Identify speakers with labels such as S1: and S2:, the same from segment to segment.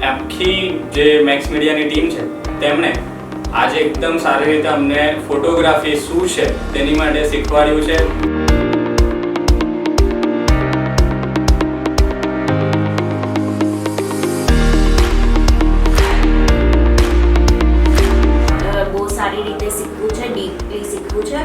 S1: આખી જે મેક્સ મીડિયાની ટીમ છે તેમણે આજે એકદમ સારી રીતે અમને ફોટોગ્રાફી શું છે તેની માટે શીખવાડ્યું છે.
S2: બહુ સારી રીતે શીખવું છે, ડીપલી શીખવું છે.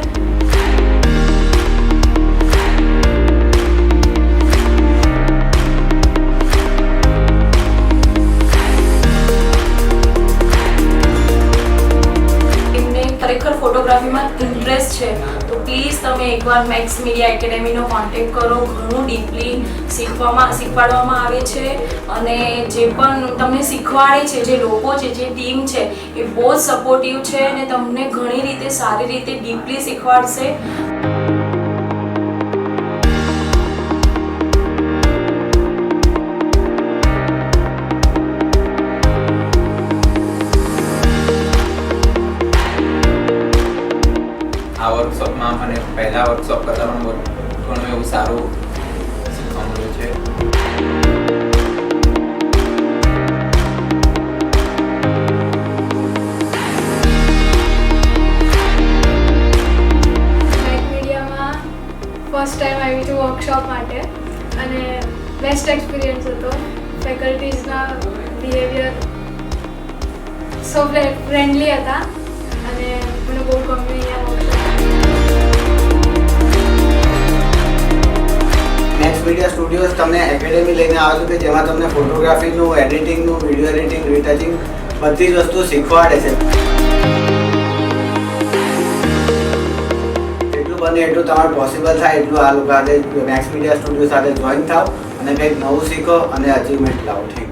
S3: ખરેખર ફોટોગ્રાફીમાં ઇન્ટરેસ્ટ છે તો પ્લીઝ તમે એકવાર મેક્સ મીડિયા એકેડેમીનો કોન્ટેક્ટ કરો. ઘણું ડીપલી શીખવાડવામાં આવે છે અને જે પણ તમને શીખવાડે છે, જે લોકો છે, જે ટીમ છે એ બહુ જ સપોર્ટિવ છે અને તમને ઘણી રીતે સારી રીતે ડીપલી શીખવાડશે.
S4: આ વર્કશોપમાં મને પહેલા વર્કશોપ કરતાં પણ ઘણું એવું સારું શીખવા મળ્યું છે.
S5: મેક્સમીડિયામાં ફર્સ્ટ ટાઈમ આવી છું વર્કશોપ માટે અને બેસ્ટ એક્સપિરિયન્સ હતો. ફેકલ્ટીઝના બિહેવિયર સો ફ્રેન્ડલી હતા અને મને બહુ ગમ્યું અહીંયા વર્કશોપ.
S6: મેક્સમીડિયા સ્ટુડિયોઝ તમને એકેડેમી લઈને આવેલું કે જેમાં તમને ફોટોગ્રાફીનું, એડિટિંગનું, વિડીયો એડિટિંગ, રીટચિંગ બધી જ વસ્તુ શીખવાડે છે. જેટલું બને એટલું તમારે પોસિબલ થાય એટલું આ લોકો સાથે મેક્સમીડિયા સ્ટુડિયો સાથે જોઈન થાવ અને કંઈક નવું શીખો અને અચીવમેન્ટ લાવો. Thank you.